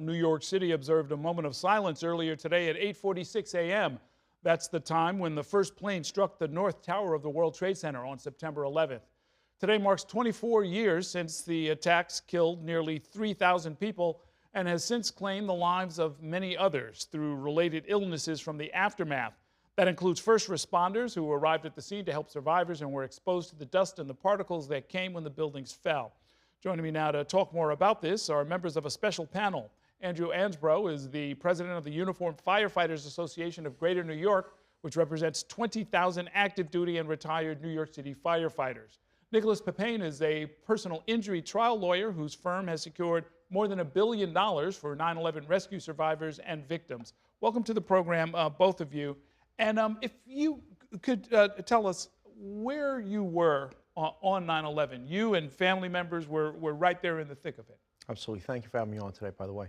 New York City observed a moment of silence earlier today at 8:46 a.m. That's the time when the first plane struck the North Tower of the World Trade Center on September 11th. Today marks 24 years since the attacks killed nearly 3,000 people and has since claimed the lives of many others through related illnesses from the aftermath. That includes first responders who arrived at the scene to help survivors and were exposed to the dust and the particles that came when the buildings fell. Joining me now to talk more about this are members of a special panel. Andrew Ansbro is the president of the Uniformed Firefighters Association of Greater New York, which represents 20,000 active duty and retired New York City firefighters. Nicholas Papain is a personal injury trial lawyer whose firm has secured more than $1 billion for 9/11 rescue survivors and victims. Welcome to the program, both of you. And if you could tell us where you were on 9/11. You and family members were right there in the thick of it. Absolutely. Thank you for having me on today, by the way.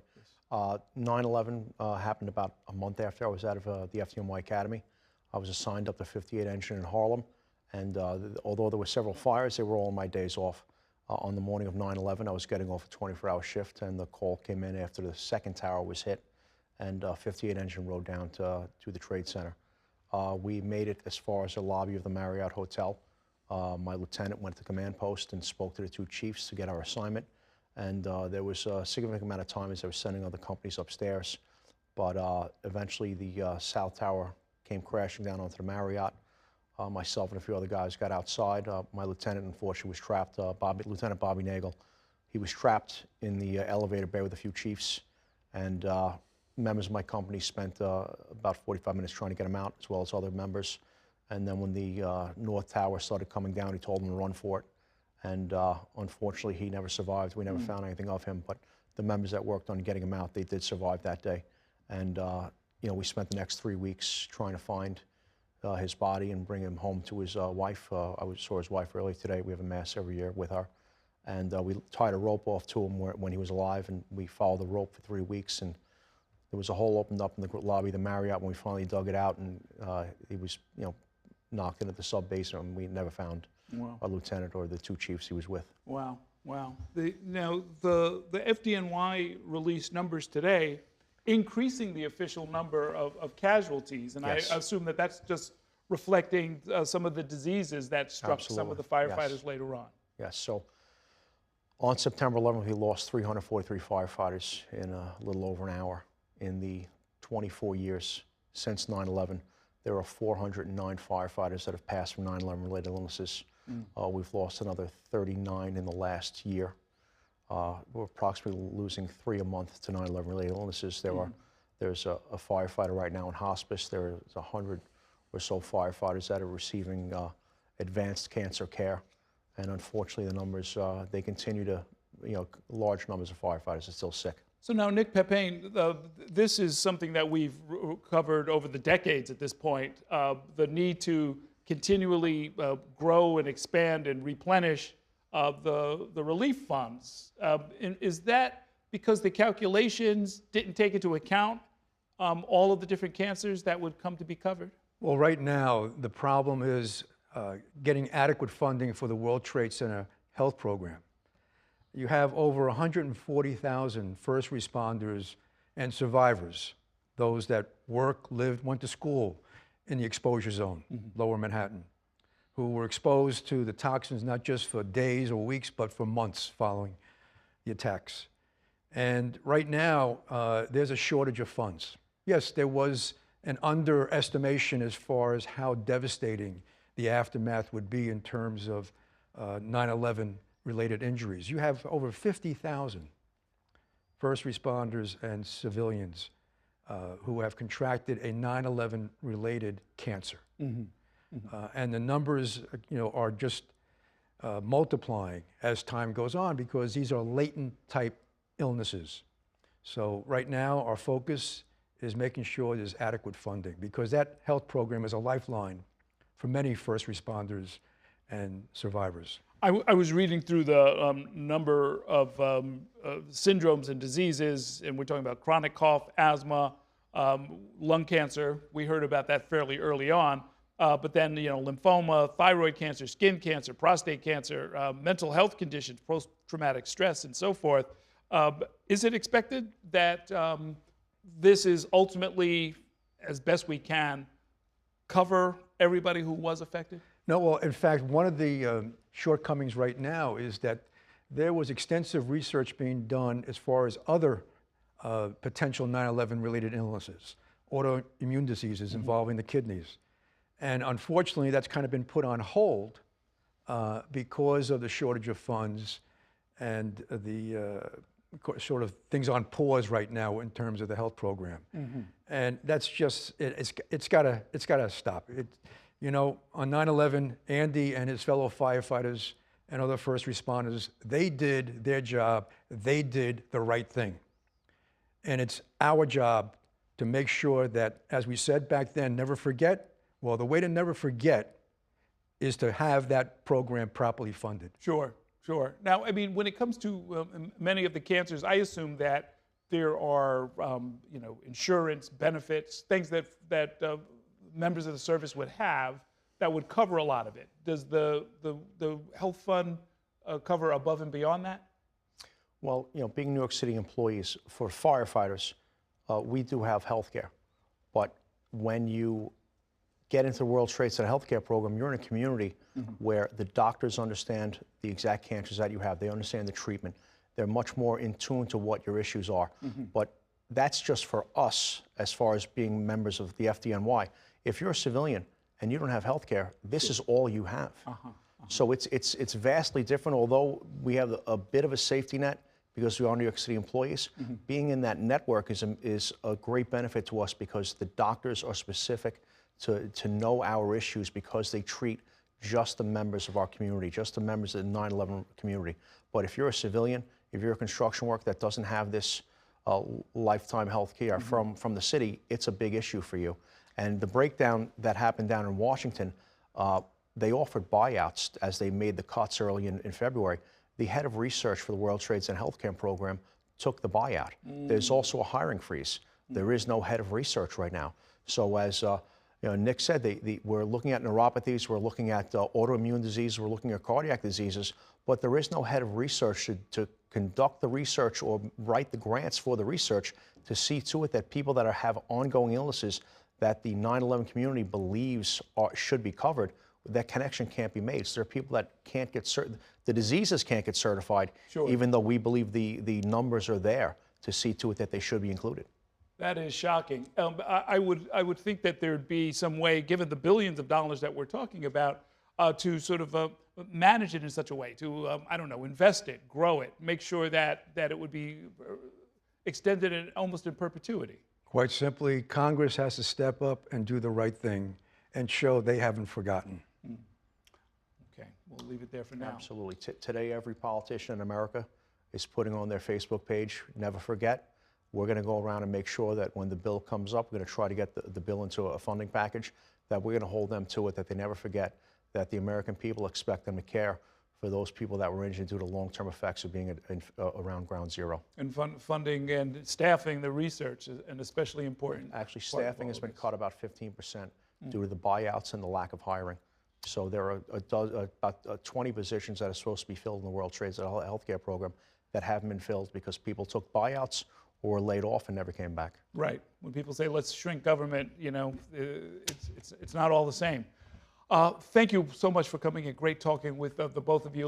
9/11 happened about a month after I was out of the FDNY Academy. I was assigned up to 58 Engine in Harlem, and although there were several fires, they were all on my days off. On the morning of 9/11, I was getting off a 24-hour shift, and the call came in after the second tower was hit, and 58 Engine rode down to the Trade Center. We made it as far as the lobby of the Marriott Hotel. My lieutenant went to the command post and spoke to the two chiefs to get our assignment. And there was a significant amount of time as they were sending other companies upstairs. But eventually the South Tower came crashing down onto the Marriott. Myself and a few other guys got outside. My lieutenant, unfortunately, was trapped. Lieutenant Bobby Nagel. He was trapped in the elevator bay with a few chiefs. And members of my company spent about 45 minutes trying to get him out, as well as other members. And then when the North Tower started coming down, he told them to run for it. And unfortunately, he never survived. We never found anything of him. But the members that worked on getting him out, they did survive that day. And we spent the next 3 weeks trying to find his body and bring him home to his wife. I saw his wife earlier today. We have a mass every year with her. And we tied a rope off to him when he was alive, and we followed the rope for 3 weeks. And there was a hole opened up in the lobby of the Marriott when we finally dug it out, and he was, knocked into the sub-basement, and we never found a lieutenant or the two chiefs he was with. Wow, wow. Now, the FDNY released numbers today increasing the official number of casualties, and yes. I assume that that's just reflecting some of the diseases that struck Absolutely. some of the firefighters Yes. later on. Yes, so on September 11th, we lost 343 firefighters in a little over an hour. In the 24 years since 9/11, there are 409 firefighters that have passed from 9/11 related illnesses. We've lost another 39 in the last year. We're approximately losing 3 a month to 9/11 related illnesses. There's a firefighter right now in hospice. There's 100 or so firefighters that are receiving advanced cancer care. And unfortunately, the numbers, they continue to, large numbers of firefighters are still sick. So now, Nick Papain, this is something that we've covered over the decades at this point, the need to continually grow and expand and replenish the relief funds. Is that because the calculations didn't take into account all of the different cancers that would come to be covered? Well, right now, the problem is getting adequate funding for the World Trade Center health program. You have over 140,000 first responders and survivors, those that work, lived, went to school in the exposure zone, lower Manhattan, who were exposed to the toxins not just for days or weeks, but for months following the attacks. And right now, there's a shortage of funds. Yes, there was an underestimation as far as how devastating the aftermath would be in terms of 9/11 related injuries. You have over 50,000 first responders and civilians who have contracted a 9/11 related cancer. And the numbers, are just multiplying as time goes on because these are latent type illnesses. So right now our focus is making sure there's adequate funding because that health program is a lifeline for many first responders and survivors. I was reading through the number of syndromes and diseases, and we're talking about chronic cough, asthma, lung cancer. We heard about that fairly early on, but then lymphoma, thyroid cancer, skin cancer, prostate cancer, mental health conditions, post-traumatic stress, and so forth. Is it expected that this is ultimately, as best we can, cover everybody who was affected? No, well, in fact, one of the shortcomings right now is that there was extensive research being done as far as other potential 9/11 related illnesses, autoimmune diseases involving the kidneys. And unfortunately, that's kind of been put on hold because of the shortage of funds and the sort of things on pause right now in terms of the health program. And that's just, it's gotta stop. You know, on 9/11, Andy and his fellow firefighters and other first responders, they did their job, they did the right thing. And it's our job to make sure that, as we said back then, never forget. Well, the way to never forget is to have that program properly funded. Sure, sure. Now, I mean, when it comes to many of the cancers, I assume that there are, you know, insurance benefits, things that members of the service would have that would cover a lot of it. Does the health fund cover above and beyond that? Well, you know, being New York City employees, for firefighters, we do have health care. But when you get into the World Trade Center healthcare program, you're in a community where the doctors understand the exact cancers that you have. They understand the treatment. They're much more in tune to what your issues are. But that's just for us as far as being members of the FDNY. If you're a civilian and you don't have health care, this is all you have. So it's vastly different, although we have a bit of a safety net because we are New York City employees. Being in that network is a great benefit to us because the doctors are specific to know our issues because they treat just the members of our community, just the members of the 9/11 community. But if you're a civilian, if you're a construction worker that doesn't have this lifetime health care from the city, it's a big issue for you. And the breakdown that happened down in Washington, they offered buyouts as they made the cuts early in February. The head of research for the World Trade Center Healthcare Program took the buyout. There's also a hiring freeze. There is no head of research right now. So as you know, Nick said, we're looking at neuropathies, we're looking at autoimmune disease, we're looking at cardiac diseases, but there is no head of research to conduct the research or write the grants for the research to see to it that people that have ongoing illnesses that the 9/11 community believes should be covered, that connection can't be made. So there are people that can't get the diseases can't get certified, even though we believe the numbers are there to see to it that they should be included. That is shocking. I would think that there'd be some way, given the billions of dollars that we're talking about, to sort of manage it in such a way, to, I don't know, invest it, grow it, make sure that it would be extended almost in perpetuity. Quite simply, Congress has to step up and do the right thing and show they haven't forgotten. Okay, we'll leave it there for now. Absolutely. Today, every politician in America is putting on their Facebook page, never forget. We're going to go around and make sure that when the bill comes up, we're going to try to get the bill into a funding package, that we're going to hold them to it, that they never forget that the American people expect them to care for those people that were injured due to long-term effects of being around ground zero. And funding and staffing the research, and especially important. Actually, staffing has been cut about 15% due to the buyouts and the lack of hiring. So there are about 20 positions that are supposed to be filled in the World Trade Center healthcare program that haven't been filled because people took buyouts or were laid off and never came back. Right. When people say, let's shrink government, you know, it's not all the same. Thank you so much for coming in. Great talking with the both of you.